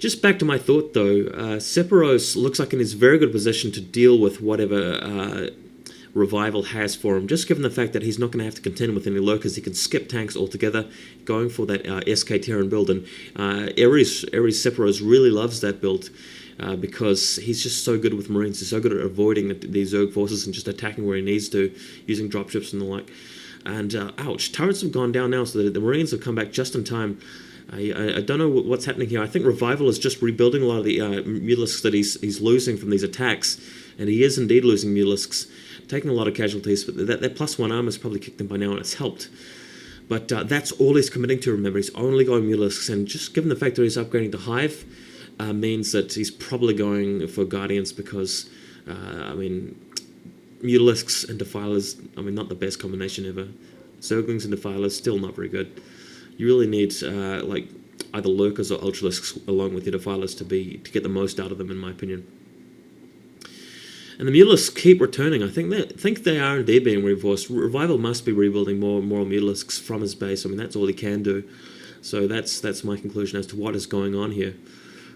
Just back to my thought though, sEpIrOsE looks like in his very good position to deal with whatever Revival has for him, just given the fact that he's not going to have to contend with any lurkers. He can skip tanks altogether, going for that SK Terran build, and Ares sEpIrOsE really loves that build because he's just so good with Marines. He's so good at avoiding these Zerg forces and just attacking where he needs to, using dropships and the like. And ouch, turrets have gone down now, so that the Marines have come back just in time. I don't know what's happening here. I think Revival is just rebuilding a lot of the Mutalisks that he's losing from these attacks, and he is indeed losing Mutalisks, taking a lot of casualties, but that +1 armor has probably kicked him by now, and it's helped. But that's all he's committing to, remember. He's only going Mutalisks, and just given the fact that he's upgrading to Hive, means that he's probably going for Guardians because, I mean, Mutalisks and Defilers, I mean, not the best combination ever. Zerglings and Defilers, still not very good. You really need, like, either Lurkers or Ultralisks along with your Defilers to get the most out of them, in my opinion. And the Mutalisks keep returning. I think they are indeed being reinforced. Revival must be rebuilding more Mutalisks from his base. I mean, that's all he can do. So that's my conclusion as to what is going on here.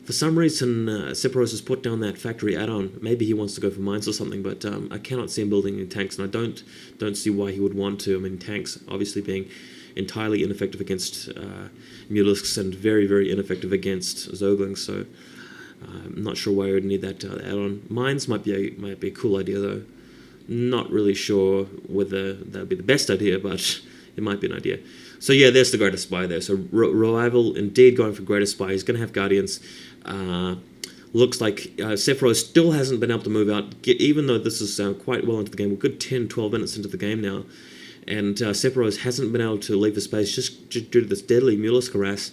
For some reason, sEpIrOsE has put down that factory add-on. Maybe he wants to go for mines or something, but I cannot see him building any tanks, and I don't see why he would want to. I mean, tanks obviously being entirely ineffective against Mutalisks and very, very ineffective against Zerglings, so I'm not sure why I would need that add-on. Mines might be a cool idea, though. Not really sure whether that would be the best idea, but it might be an idea. So yeah, there's the Greatest Spy there. So Revival indeed going for Greatest Spy. He's going to have Guardians. Looks like sEpIrOsE still hasn't been able to move out, even though this is quite well into the game. We're a good 10-12 minutes into the game now. And sEpIrOsE hasn't been able to leave the space just due to this deadly Mutalisk harass.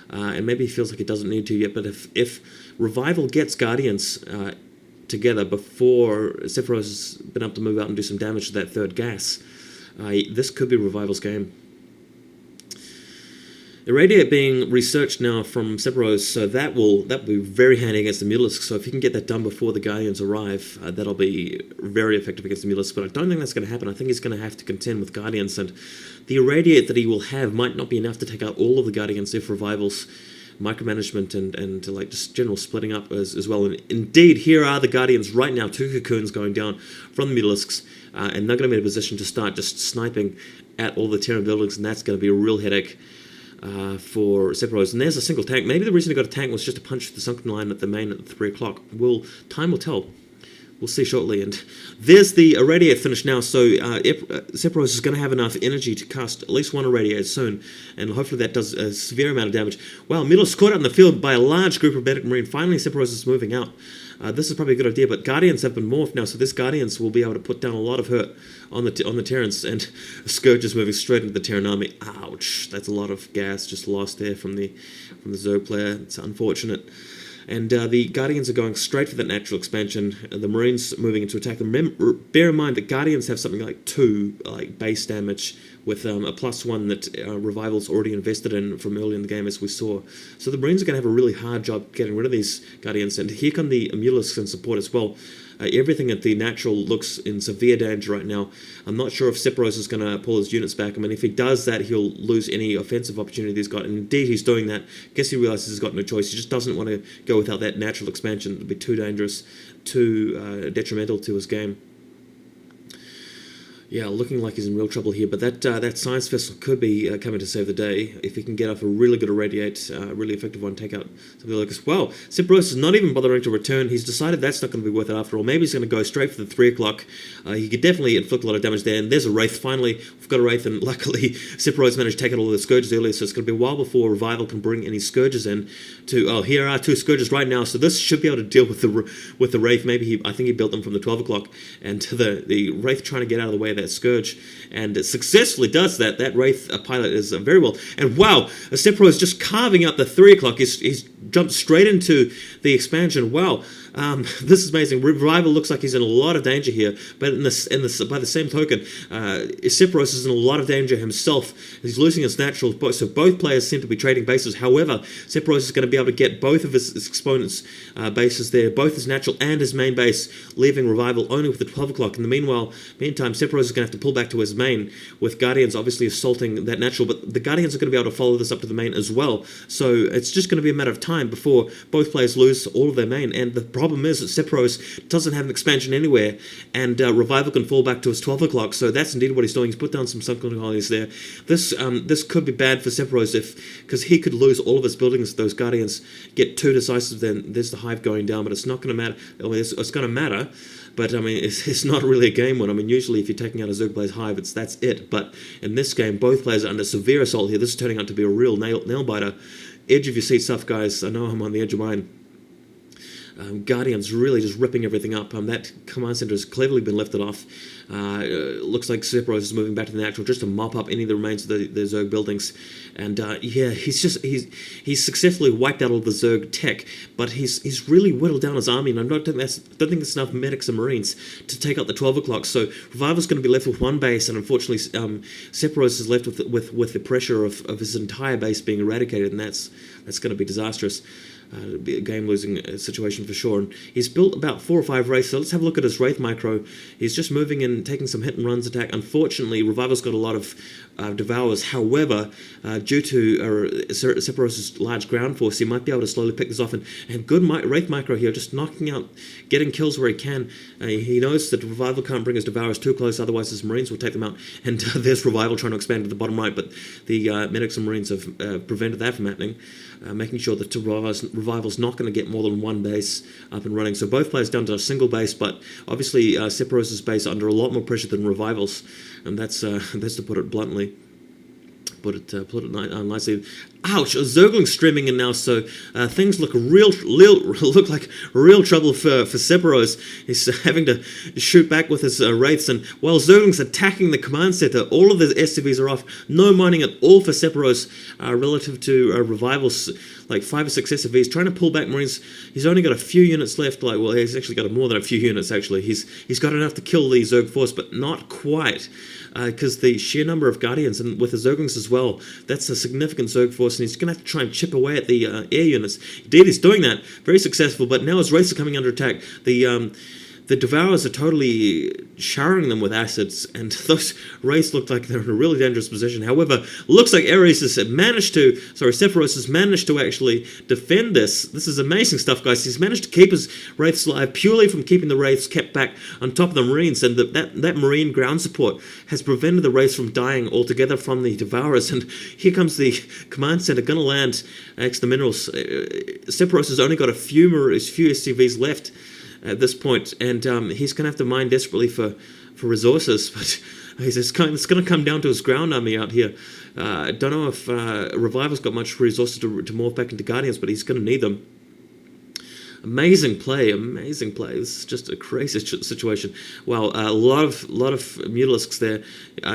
And maybe he feels like he doesn't need to yet. But if Revival gets Guardians together before sEpIrOsE has been able to move out and do some damage to that third gas, this could be Revival's game. Irradiate being researched now from sEpIrOsE, so that will be very handy against the Mutalisks. So if you can get that done before the Guardians arrive, that'll be very effective against the Mutalisks. But I don't think that's going to happen. I think he's going to have to contend with Guardians, and the Irradiate that he will have might not be enough to take out all of the Guardians if Revival's micromanagement and like just general splitting up as well. And indeed, here are the Guardians right now. 2 cocoons going down from the Mutalisks, and they're going to be in a position to start just sniping at all the Terran buildings, and that's going to be a real headache for sEpIrOsE. And there's a single tank. Maybe the reason he got a tank was just to punch the sunken line at the main at 3 o'clock. Time will tell. We'll see shortly. And there's the Irradiate finish now, so sEpIrOsE is going to have enough energy to cast at least 1 Irradiate soon, and hopefully that does a severe amount of damage. Wow, Mutalisks caught out in the field by a large group of Medic Marine. Finally, sEpIrOsE is moving out. This is probably a good idea, but Guardians have been morphed now, so this Guardians will be able to put down a lot of hurt on the Terrans, and Scourge is moving straight into the Terran army. Ouch, that's a lot of gas just lost there from the Zerg player. It's unfortunate. And the Guardians are going straight for that natural expansion. The Marines moving in to attack them. Bear in mind that Guardians have something like 2 base damage with a +1 that Revival's already invested in from early in the game, as we saw. So the Marines are going to have a really hard job getting rid of these Guardians. And here come the Mutalisks in support as well. Everything at the natural looks in severe danger right now. I'm not sure if sEpIrOsE is going to pull his units back. I mean, if he does that, he'll lose any offensive opportunity he's got. And indeed, he's doing that. I guess he realizes he's got no choice. He just doesn't want to go without that natural expansion. It would be too dangerous, too detrimental to his game. Yeah, looking like he's in real trouble here, but that science vessel could be coming to save the day if he can get off a really good Irradiate, really effective one, take out some of the locust. Wow, sEpIrOsE is not even bothering to return. He's decided that's not going to be worth it after all. Maybe he's going to go straight for the 3 o'clock. He could definitely inflict a lot of damage there, and there's a Wraith. Finally, we've got a Wraith, and luckily sEpIrOsE managed to take out all the Scourges earlier, so it's going to be a while before Revival can bring any Scourges in. Here are 2 Scourges right now, so this should be able to deal with the Wraith. Maybe I think he built them from the 12 o'clock, and the Wraith trying to get out of the way of that Scourge, and it successfully does that. That Wraith pilot is very well. And wow, sEpIrOsE just carving out the 3 o'clock. He's jumped straight into the expansion. Wow, this is amazing. Revival looks like he's in a lot of danger here, but by the same token, sEpIrOsE is in a lot of danger himself. He's losing his natural, so both players seem to be trading bases. However, sEpIrOsE is going to be able to get both of his exponents' bases there, both his natural and his main base, leaving Revival only with the 12 o'clock. In the meantime, sEpIrOsE is is going to have to pull back to his main, with Guardians obviously assaulting that natural, but the Guardians are going to be able to follow this up to the main as well. So it's just going to be a matter of time before both players lose all of their main. And the problem is that sEpIrOsE doesn't have an expansion anywhere, and Revival can fall back to his 12 o'clock. So that's indeed what he's doing. He's put down some sunken colonies there. This could be bad for sEpIrOsE because he could lose all of his buildings if those Guardians get too decisive. Then there's the hive going down, but it's not going to matter. It's going to matter, but I mean, it's not really a game win. I mean, usually if you're taking out a Zerg player's hive, that's it. But in this game, both players are under severe assault here. This is turning out to be a real nail biter. Edge of your seat stuff, guys. I know I'm on the edge of mine. Guardians really just ripping everything up. That command center has cleverly been lifted off. Looks like sEpIrOsE is moving back to the natural just to mop up any of the remains of the Zerg buildings. And yeah, he's successfully wiped out all the Zerg tech, but he's really whittled down his army, and I don't think there's enough medics and marines to take out the 12 o'clock. So Revival's going to be left with one base, and unfortunately, sEpIrOsE is left with the pressure of his entire base being eradicated, and that's going to be disastrous. It'll be a game-losing situation for sure. And he's built about 4 or 5 wraiths, so let's have a look at his wraith micro. He's just moving in, taking some hit-and-runs attack. Unfortunately, Revival's got a lot of devours. However, due to sEpIrOsE's large ground force, he might be able to slowly pick this off. And good wraith micro here, just knocking out, getting kills where he can. He knows that Revival can't bring his devours too close, otherwise his marines will take them out. And there's Revival trying to expand to the bottom right, but the medics and marines have prevented that from happening, making sure that Revival's not going to get more than one base up and running. So both players down to a single base, but obviously sEpIrOsE's base under a lot more pressure than Revival's, and that's to put it bluntly. Put it nicely. Ouch! A Zergling streaming in now, so things look look like real trouble for sEpIrOsE. He's having to shoot back with his wraiths, and while Zergling's attacking the command center, all of the SCVs are off. No mining at all for sEpIrOsE relative to Revival's, like 5 or 6 SCVs. Trying to pull back marines. He's only got a few units left. Well, he's actually got more than a few units. Actually, he's got enough to kill the Zerg force, but not quite. Because the sheer number of Guardians, and with the Zerglings as well, that's a significant Zerg force, and he's going to have to try and chip away at the air units. Indeed, he's doing that. Very successful, but now his wraiths are coming under attack. The Devourers are totally showering them with acids, and those wraiths look like they're in a really dangerous position. However, looks like sEpIrOsE has managed to actually defend this. This is amazing stuff, guys. He's managed to keep his wraiths alive purely from keeping the wraiths kept back on top of the marines, and that marine ground support has prevented the wraiths from dying altogether from the Devourers. And here comes the command center, going to land next to the minerals. sEpIrOsE has only got a few SCVs left at this point, and he's going to have to mine desperately for resources, but it's going to come down to his ground army out here. I don't know if Revival's got much resources to morph back into Guardians, but he's going to need them. Amazing play. This is just a crazy situation. Well, a lot of Mutalisks there.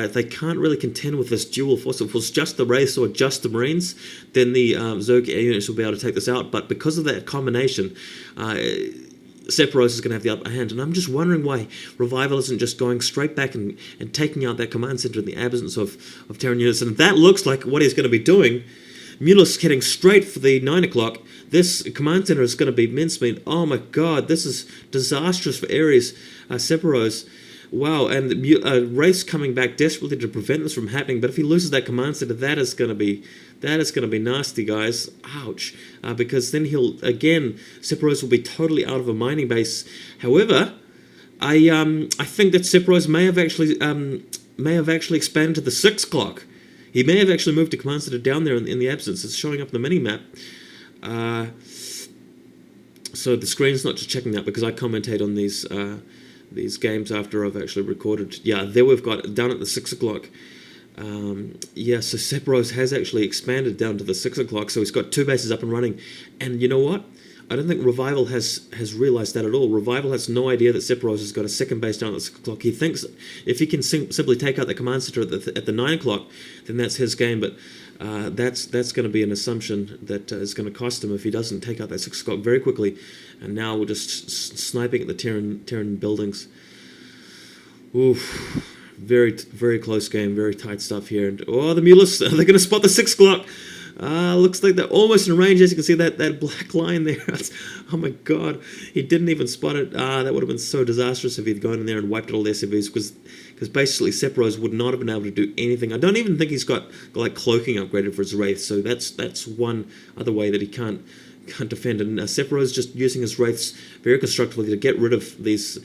They can't really contend with this dual force. If it was just the Wraiths or just the Marines, then the Zerg air units will be able to take this out. But because of that combination, sEpIrOsE is going to have the upper hand, and I'm just wondering why Revival isn't just going straight back and taking out that command center in the absence of Terran units, and that looks like what he's going to be doing. Mutalisk heading straight for the 9 o'clock. This command center is going to be mincemeat. Oh my god, this is disastrous for Ares, sEpIrOsE. Wow, and Wraith's coming back desperately to prevent this from happening, but if he loses that command center, that is going to be nasty, guys. Ouch. Because then sEpIrOsE will be totally out of a mining base. However, I think that sEpIrOsE may have actually expanded to the 6 o'clock. He may have actually moved a command center down there in the absence. It's showing up in the mini-map. So the screen's not just checking that because I commentate on these games after I've actually recorded. Yeah, there we've got down at the 6 o'clock. So sEpIrOsE has actually expanded down to the 6 o'clock, so he's got 2 bases up and running. And you know what? I don't think Revival has realised that at all. Revival has no idea that sEpIrOsE has got a second base down at the 6 o'clock. He thinks if he can simply take out the command center at the 9 o'clock, then that's his game. But that's going to be an assumption that is going to cost him if he doesn't take out that 6 o'clock very quickly. And now we're just sniping at the Terran buildings. Oof. Very, very close game, very tight stuff here. And the Mutalisks, they're going to spot the 6 o'clock. Looks like they're almost in range. As you can see, that black line there. Oh my god, he didn't even spot it. That would have been so disastrous if he'd gone in there and wiped out all the SCVs, because basically sEpIrOsE would not have been able to do anything. I don't even think he's got like cloaking upgraded for his wraiths, so that's one other way that he can't defend. And sEpIrOsE just using his wraiths very constructively to get rid of these